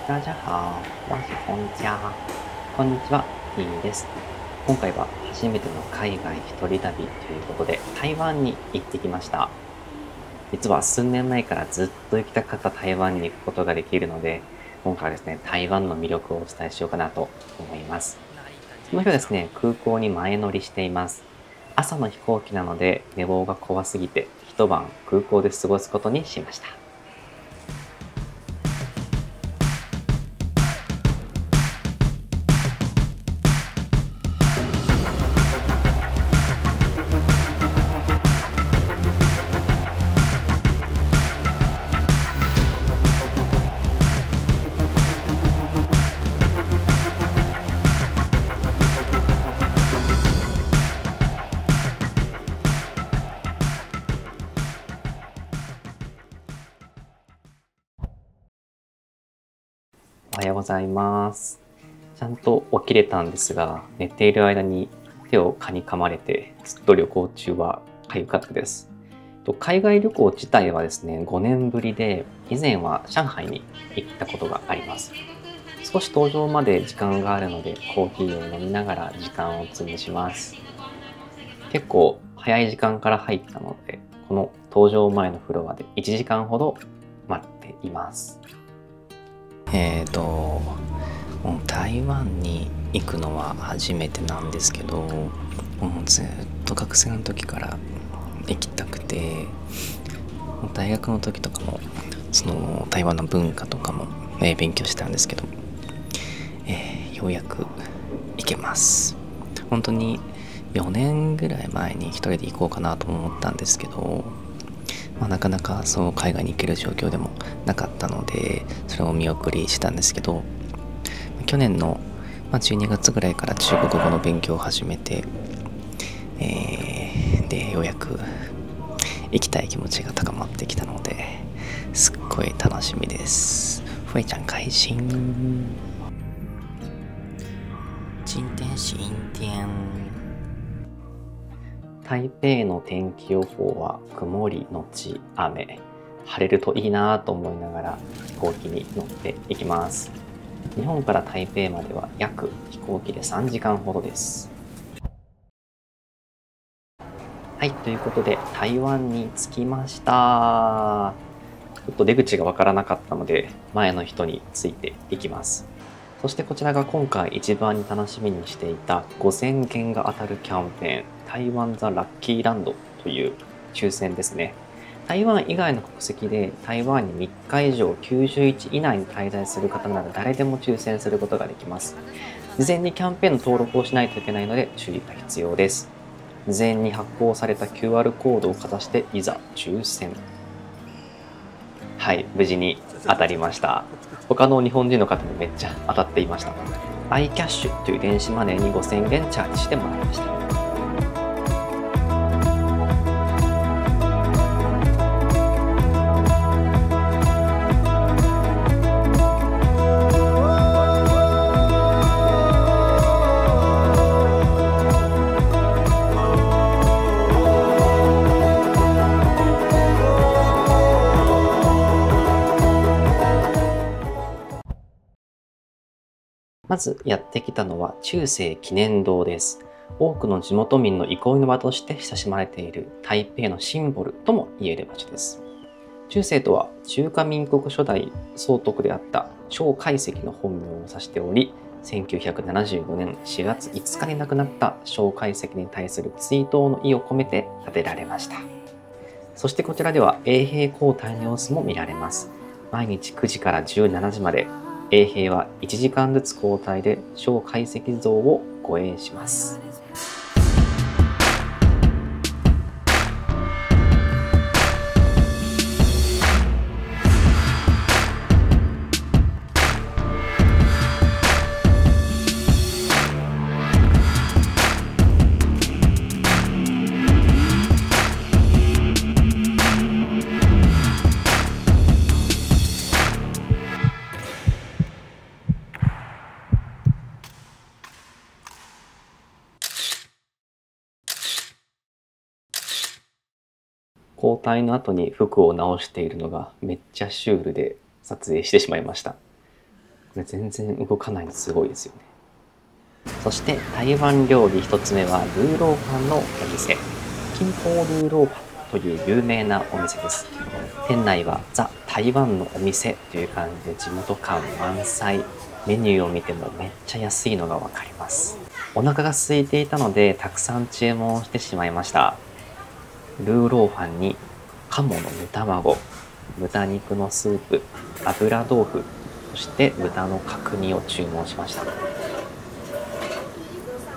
大家好、我是こんにちは。こんにちは、いいです。今回は初めての海外一人旅ということで、台湾に行ってきました。実は数年前からずっと行きたかった台湾に行くことができるので、今回はですね、台湾の魅力をお伝えしようかなと思います。その日はですね、空港に前乗りしています。朝の飛行機なので寝坊が怖すぎて、一晩空港で過ごすことにしました。おはようございます。ちゃんと起きれたんですが、寝ている間に手を蚊に噛まれて、ずっと旅行中は痒かったです。海外旅行自体はですね、5年ぶりで、以前は上海に行ったことがあります。少し搭乗まで時間があるので、コーヒーを飲みながら時間を潰します。結構早い時間から入ったので、この搭乗前のフロアで1時間ほど待っています。もう台湾に行くのは初めてなんですけど、もうずっと学生の時から行きたくて、もう大学の時とかもその台湾の文化とかも、勉強したんですけど、ようやく行けます。本当に4年ぐらい前に一人で行こうかなと思ったんですけど、なかなかそう海外に行ける状況でもなかったので、それを見送りしたんですけど、去年の12月ぐらいから中国語の勉強を始めて、でようやく行きたい気持ちが高まってきたので、すっごい楽しみです。非常開心。今天是阴天。台北の天気予報は曇りのち雨。晴れるといいなと思いながら飛行機に乗っていきます。日本から台北までは約飛行機で3時間ほどです。はい、ということで台湾に着きました。ちょっと出口がわからなかったので前の人についていきます。そしてこちらが今回一番に楽しみにしていた5000元が当たるキャンペーン、台湾ザ・ラッキーランドという抽選ですね。台湾以外の国籍で台湾に3日以上91以内に滞在する方なら誰でも抽選することができます。事前にキャンペーンの登録をしないといけないので注意が必要です。事前に発行された QR コードをかざしていざ抽選。はい、無事に当たりました。他の日本人の方もめっちゃ当たっていました。iCash という電子マネーに5000元チャージしてもらいました。まずやってきたのは中世記念堂です。多くの地元民の憩いの場として親しまれている台北のシンボルとも言える場所です。中世とは中華民国初代総督であった蒋介石の本名を指しており、1975年4月5日に亡くなった蒋介石に対する追悼の意を込めて建てられました。そしてこちらでは衛兵交代の様子も見られます。毎日9時から17時まで衛兵は1時間ずつ交代で蒋介石像を護衛します。交代の後に服を直しているのがめっちゃシュールで撮影してしまいました。れ全然動かないのすごいですよね。そして台湾料理1つ目はルーローファンのお店、金宝ルーローファンという有名なお店です。店内はザ・台湾のお店という感じで地元感満載。メニューを見てもめっちゃ安いのがわかります。お腹が空いていたのでたくさん注文してしまいました。ルーローファンに鴨の煮卵、豚肉のスープ、油豆腐、そして豚の角煮を注文しました。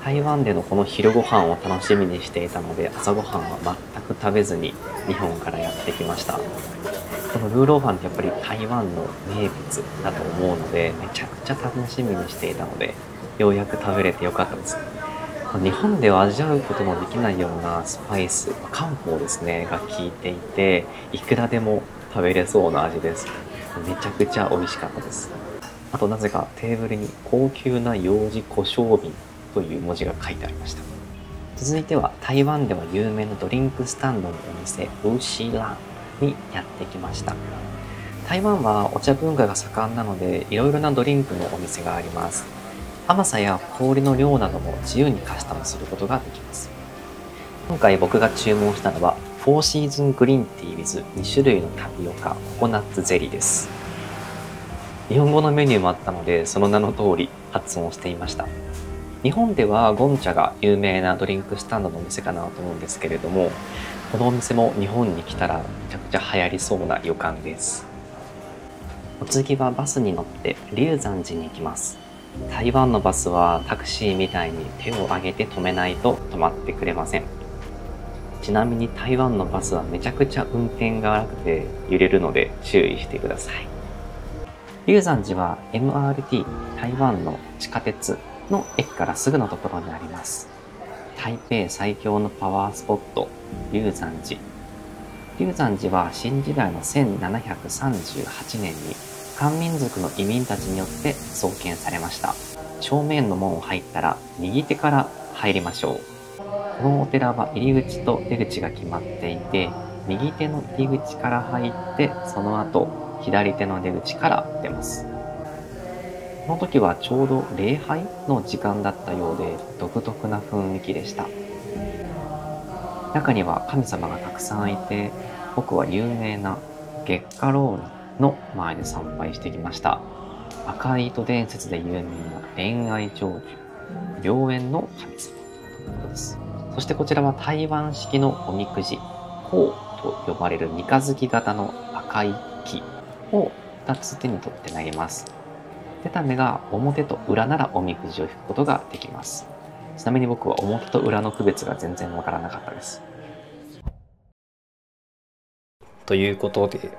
台湾でのこの昼ご飯を楽しみにしていたので、朝ごはんは全く食べずに日本からやってきました。このルーローファンってやっぱり台湾の名物だと思うので、めちゃくちゃ楽しみにしていたので、ようやく食べれてよかったです。日本では味わうことのできないようなスパイス、漢方ですね、が効いていて、いくらでも食べれそうな味です。めちゃくちゃ美味しかったです。あとなぜかテーブルに高級な楊枝胡椒瓶という文字が書いてありました。続いては台湾では有名なドリンクスタンドのお店ウーシーランにやってきました。台湾はお茶文化が盛んなのでいろいろなドリンクのお店があります。甘さや氷の量なども自由にカスタムすることができます。今回僕が注文したのはフォーシーズングリーンティー with 2種類のタピオカ、ココナッツゼリーです。日本語のメニューもあったのでその名の通り発音していました。日本ではゴンチャが有名なドリンクスタンドのお店かなと思うんですけれども、このお店も日本に来たらめちゃくちゃ流行りそうな予感です。お次はバスに乗って龍山寺に行きます。台湾のバスはタクシーみたいに手を挙げて止めないと止まってくれません。ちなみに台湾のバスはめちゃくちゃ運転が荒くて揺れるので注意してください。龍山寺は MRT 台湾の地下鉄の駅からすぐのところにあります。台北最強のパワースポット、龍山寺。龍山寺は新時代の1738年に漢民族の移民たちによって創建されました。正面の門を入ったら右手から入りましょう。このお寺は入り口と出口が決まっていて、右手の入り口から入って、その後左手の出口から出ます。この時はちょうど礼拝の時間だったようで独特な雰囲気でした。中には神様がたくさんいて、僕は有名な月下ローニの前で参拝してきました。赤い糸伝説で有名な恋愛成就、良縁の神様ということです。そしてこちらは台湾式のおみくじ、甲と呼ばれる三日月型の赤い木を2つ手に取って投げます。出た目が表と裏ならおみくじを引くことができます。ちなみに僕は表と裏の区別が全然わからなかったです。ということで、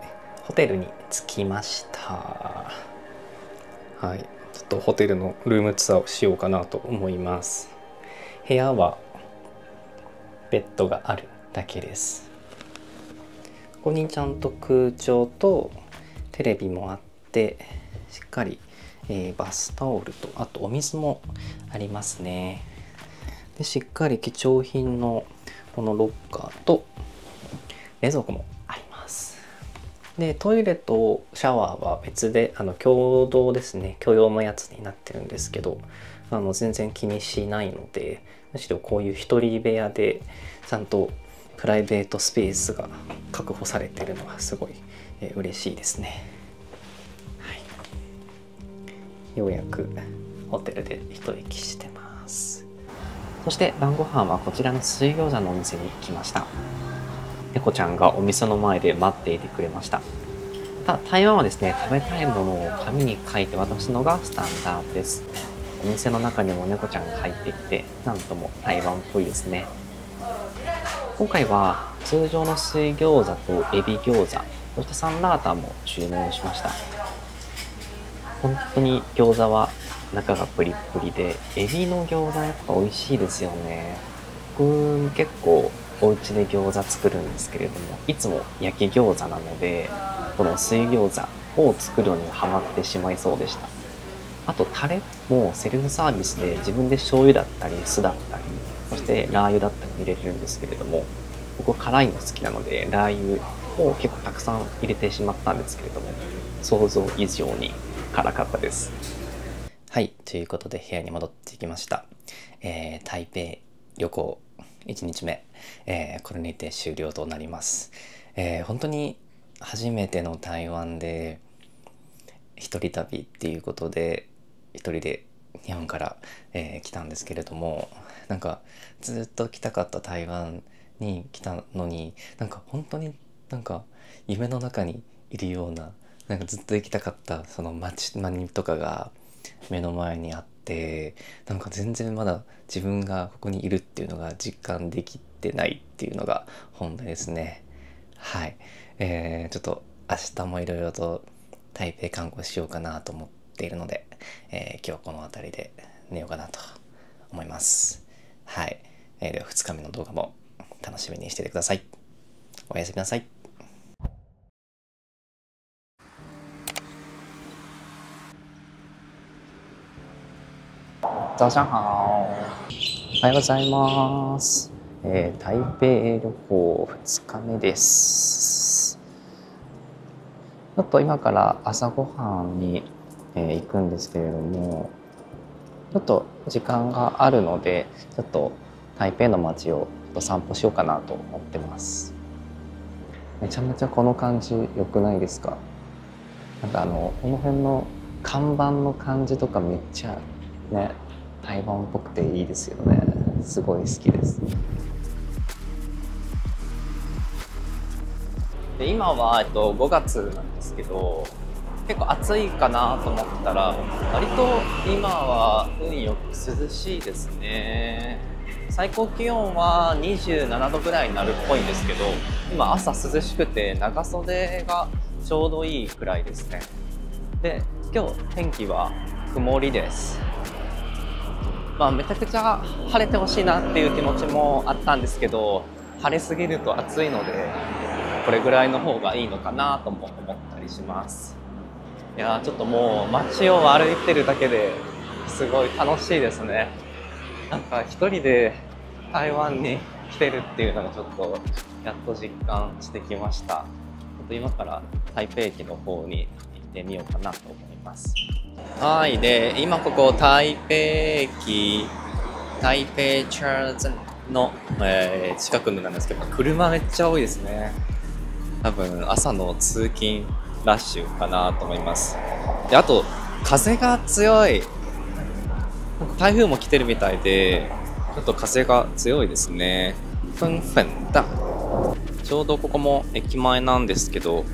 ホテルに着きました。はい。ちょっとホテルのルームツアーをしようかなと思います。部屋はベッドがあるだけです。ここにちゃんと空調とテレビもあって、しっかりバスタオルとあとお水もありますね。でしっかり貴重品のこのロッカーと冷蔵庫もあります。でトイレとシャワーは別で共同ですね、共用のやつになってるんですけど、全然気にしないので、むしろこういう一人部屋でちゃんとプライベートスペースが確保されているのはすごい嬉しいですね。ようやくホテルで一息してます。そして晩ご飯はこちらの水餃子のお店に来ました。猫ちゃんがお店の前で待っていてくれました。台湾はですね、食べたいものを紙に書いて渡すのがスタンダードです。お店の中にも猫ちゃんが入ってきて、なんとも台湾っぽいですね。今回は通常の水餃子とエビ餃子、そしてサンラータンも注文しました。本当に餃子は中がプリップリで、エビの餃子やっぱ美味しいですよね。僕結構お家で餃子作るんですけれども、いつも焼き餃子なので、この水餃子を作るのにハマってしまいそうでした。あとタレもセルフサービスで自分で醤油だったり酢だったり、そしてラー油だったり入れれるんですけれども、僕辛いの好きなのでラー油を結構たくさん入れてしまったんですけれども、想像以上に辛かったです。はい、ということで部屋に戻ってきました。台北旅行1日目、これにて終了となります。本当に初めての台湾で一人旅っていうことで一人で日本から、来たんですけれども、なんかずっと来たかった台湾に来たのに、なんか本当になんか夢の中にいるような、なんかずっと行きたかったその街並みとかが目の前にあって、なんか全然まだ自分がここにいるっていうのが実感できてないっていうのが本題ですね。はい、ちょっと明日もいろいろと台北観光しようかなと思っているので、今日はこの辺りで寝ようかなと思います。はい、では2日目の動画も楽しみにしててください。おやすみなさい。早上好。おはようございます。台北旅行2日目です。ちょっと今から朝ごはんに、行くんですけれども、ちょっと時間があるので、ちょっと台北の街をちょっと散歩しようかなと思ってます。めちゃめちゃこの感じ良くないですか？なんかこの辺の看板の感じとかめっちゃね、台湾っぽくていいですよね。すごい好きです。で今は、5月なんですけど、結構暑いかなと思ったら、割と今は運よく涼しいですね。最高気温は27度ぐらいになるっぽいんですけど、今朝涼しくて長袖がちょうどいいくらいですね。で今日天気は曇りです。めちゃくちゃ晴れてほしいなっていう気持ちもあったんですけど、晴れすぎると暑いのでこれぐらいの方がいいのかなとも思ったりします。いやー、ちょっともう街を歩いてるだけですごい楽しいですね。なんか一人で台湾に来てるっていうのがちょっとやっと実感してきました。ちょっと今から台北駅の方に行ってみようかなと思います。はい、で今ここ台北駅台北チャーズの、近くなんですけど、車めっちゃ多いですね。多分朝の通勤ラッシュかなと思います。であと風が強い。台風も来てるみたいでちょっと風が強いですね。ふんふんだ。ちょうどここも駅前なんですけど、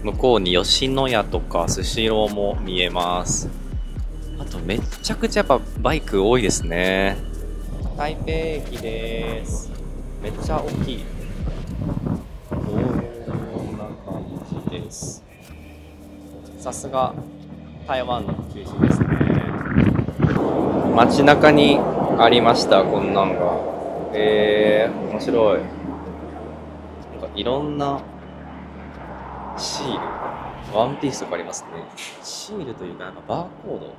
向こうに吉野家とかスシローも見えます。あとめっちゃくちゃやっぱバイク多いですね。台北駅です。めっちゃ大きい。こんな感じです。さすが台湾の中心ですね。街中にありました、こんなんが。面白い。なんかいろんなシール、ワンピースとかありますね。シールというか、なんかバーコード。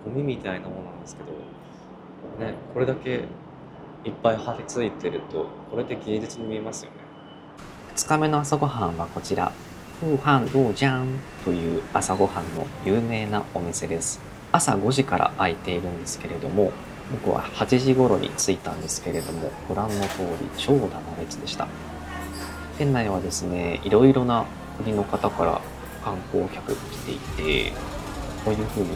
ゴミみたいなものなんですけど、ね、これだけいっぱい貼り付いてると、これで芸術に見えますよね。2日目の朝ごはんはこちら、フーハンドージャンという朝ごはんの有名なお店です。朝5時から開いているんですけれども、僕は8時頃に着いたんですけれども、ご覧の通り長蛇の列でした。店内はですね、いろいろな国の方から観光客が来ていて、こういう風に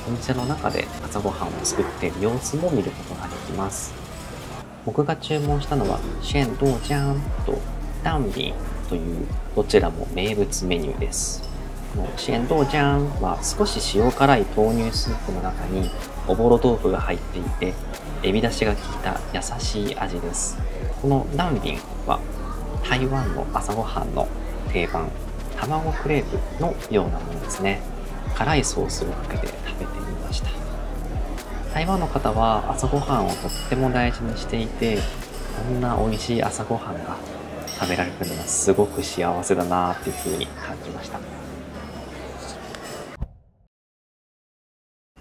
お店の中で朝ごはんを作っている様子も見ることができます。僕が注文したのはシェンドージャンとダンビンというどちらも名物メニューです。このシェンドージャンは少し塩辛い豆乳スープの中におぼろ豆腐が入っていて、エビ出汁が効いた優しい味です。このダンビンは台湾の朝ごはんの定番、卵クレープのようなものですね。辛いソースをかけて食べてみました。台湾の方は朝ごはんをとっても大事にしていて、こんな美味しい朝ごはんが食べられるのがすごく幸せだなっていうふうに感じました。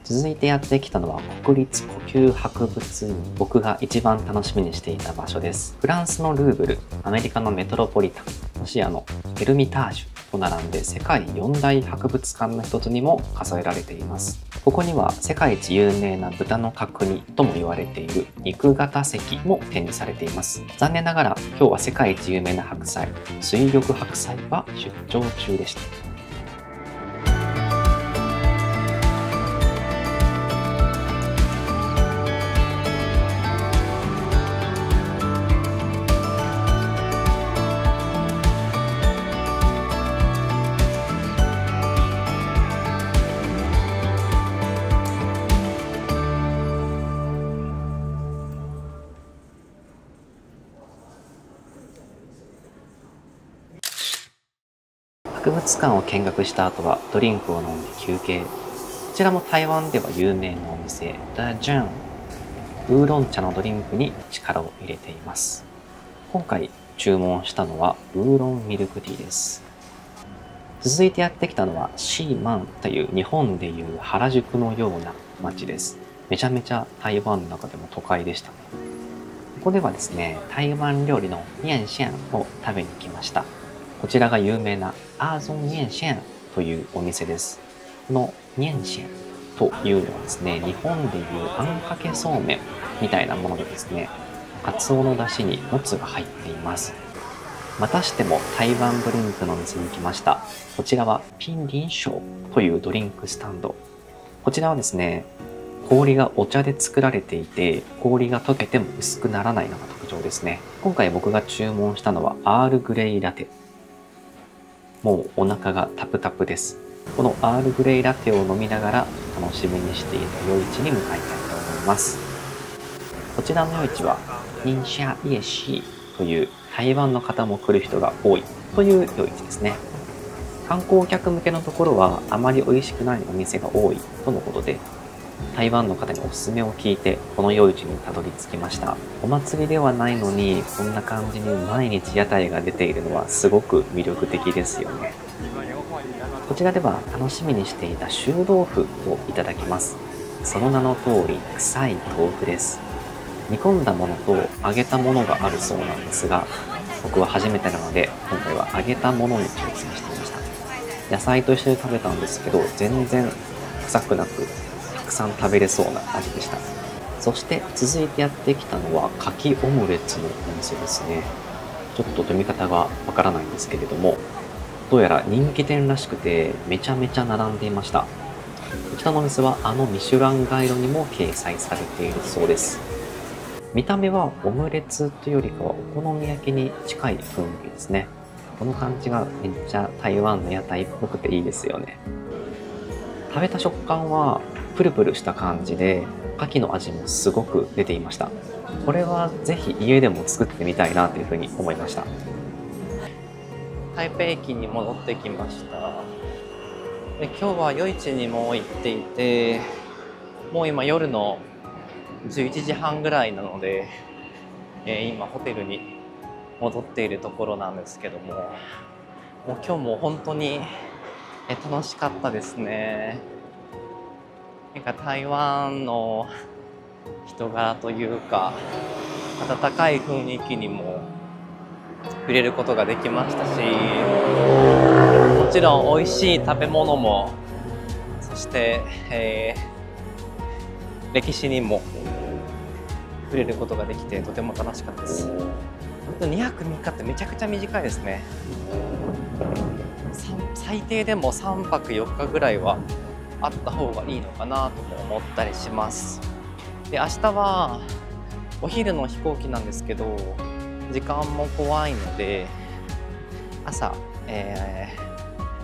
続いてやってきたのは国立呼吸博物院。僕が一番楽しみにしていた場所です。フランスのルーブル、アメリカのメトロポリタン、ロシアのエルミタージュと並んで世界4大博物館の一つにも数えられています。ここには世界一有名な豚の角煮とも言われている肉型石も展示されています。残念ながら今日は世界一有名な白菜、翠玉白菜は出張中でした。博物館を見学した後はドリンクを飲んで休憩。こちらも台湾では有名なお店、ダジャン。ウーロン茶のドリンクに力を入れています。今回注文したのはウーロンミルクティーです。続いてやってきたのはシーマンという日本でいう原宿のような街です。めちゃめちゃ台湾の中でも都会でしたね。ここではですね、台湾料理の面線を食べに来ました。こちらが有名なアーゾン面線というお店です。この面線というのはですね、日本でいうあんかけそうめんみたいなものでですね、カツオの出汁にもつが入っています。またしても台湾ドリンクのお店に来ました。こちらはピンリンショーというドリンクスタンド。こちらはですね、氷がお茶で作られていて、氷が溶けても薄くならないのが特徴ですね。今回僕が注文したのはアールグレイラテ。もうお腹がタプタプです。このアールグレイラテを飲みながら楽しみにしている夜市に向かいたいと思います。こちらの夜市は寧夏夜市という台湾の方も来る人が多いという夜市ですね。観光客向けのところはあまり美味しくないお店が多いとのことで、台湾の方におすすめを聞いてこの夜市にたどり着きました。お祭りではないのにこんな感じに毎日屋台が出ているのはすごく魅力的ですよね。こちらでは楽しみにしていた臭豆腐をいただきます。その名の通り臭い豆腐です。煮込んだものと揚げたものがあるそうなんですが、僕は初めてなので今回は揚げたものに挑戦していました。野菜と一緒に食べたんですけど全然臭くなくたくさん食べれそうな味でした。そして続いてやってきたのはかきオムレツのお店ですね。ちょっと読み方がわからないんですけれども、どうやら人気店らしくてめちゃめちゃ並んでいました。こちらのお店はあのミシュランガイドにも掲載されているそうです。見た目はオムレツというよりかはお好み焼きに近い雰囲気ですね。この感じがめっちゃ台湾の屋台っぽくていいですよね。食べた食感はプルプルした感じで、牡蠣の味もすごく出ていました。これはぜひ家でも作ってみたいなというふうに思いました。台北駅に戻ってきました。今日は夜市にも行っていて、もう今夜の11時半ぐらいなので、今ホテルに戻っているところなんですけども、もう今日も本当に楽しかったですね。なんか台湾の人柄というか温かい雰囲気にも触れることができましたし、もちろん美味しい食べ物も、そして、歴史にも触れることができてとても楽しかったです。本当2泊3日ってめちゃくちゃ短いですね。最低でも3泊4日ぐらいはあった方がいいのかなとも思ったりします。で、明日はお昼の飛行機なんですけど、時間も怖いので朝、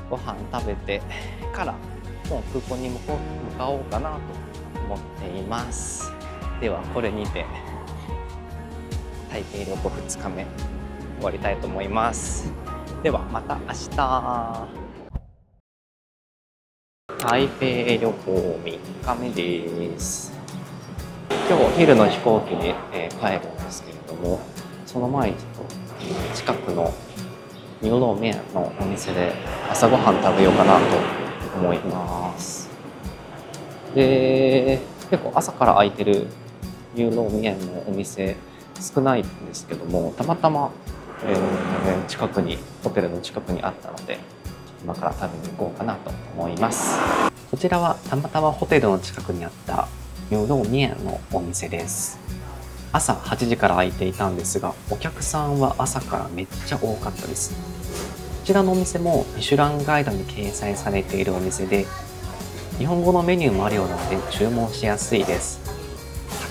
ご飯食べてからもう空港に向かおうかなと思っています。ではこれにて台北旅行2日目終わりたいと思います。ではまた明日。台北旅行3日目です。今日お昼の飛行機で、帰るんですけれども、その前にちょっと近くの牛肉麺のお店で朝ごはん食べようかなと思います。で、結構朝から開いてる牛肉麺のお店少ないんですけども、たまたま、近くにホテルの近くにあったので今から食べに行こうかなと思います。こちらはたまたまホテルの近くにあった牛肉面のお店です。朝8時から開いていたんですが、お客さんは朝からめっちゃ多かったです。こちらのお店もミシュランガイドに掲載されているお店で、日本語のメニューもあるようなので注文しやすいです。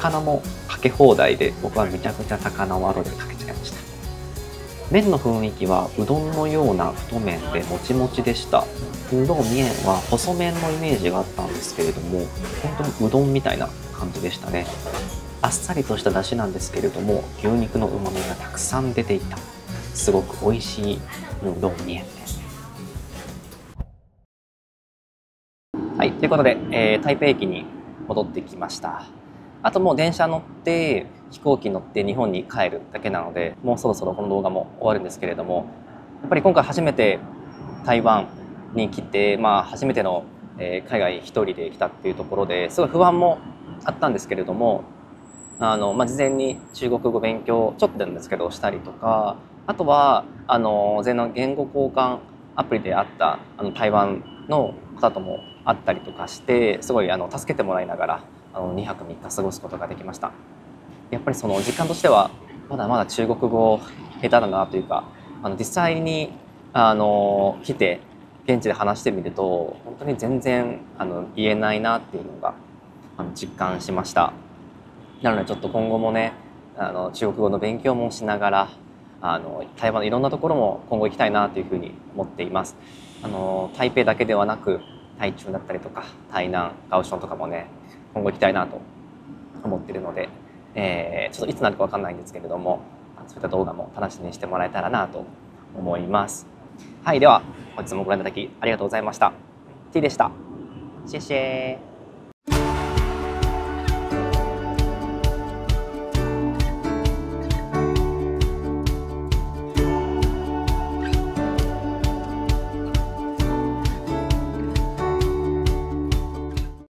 高菜もかけ放題で、僕はめちゃくちゃ高菜を後でかけちゃいました。麺の雰囲気はうどんのような太麺でもちもちでした。うどん麺は細麺のイメージがあったんですけれども、本当にうどんみたいな感じでしたね。あっさりとした出汁なんですけれども、牛肉の旨味がたくさん出ていた、すごく美味しいうどん麺です。はい、ということで、台北駅に戻ってきました。あともう電車乗って飛行機乗って日本に帰るだけなので、もうそろそろこの動画も終わるんですけれども、やっぱり今回初めて台湾に来て、初めての海外一人で来たっていうところですごい不安もあったんですけれども、事前に中国語勉強ちょっとなんですけどしたりとか、あとは事前の言語交換アプリであった台湾の方とも会ったりとかして、すごい助けてもらいながら2泊3日過ごすことができました。やっぱりその実感としてはまだまだ中国語下手だなというか、実際に来て現地で話してみると本当に全然言えないなっていうのが実感しました。なのでちょっと今後もね中国語の勉強もしながら台湾のいろんなところも今後行きたいなというふうに思っています。台北だけではなく台中だったりとか台南、カオションとかもね今後行きたいなと思っているので、ちょっといつなるか分かんないんですけれども、そういった動画も楽しみにしてもらえたらなと思います。はい、では本日もご覧いただきありがとうございました。T でした。シェシェー。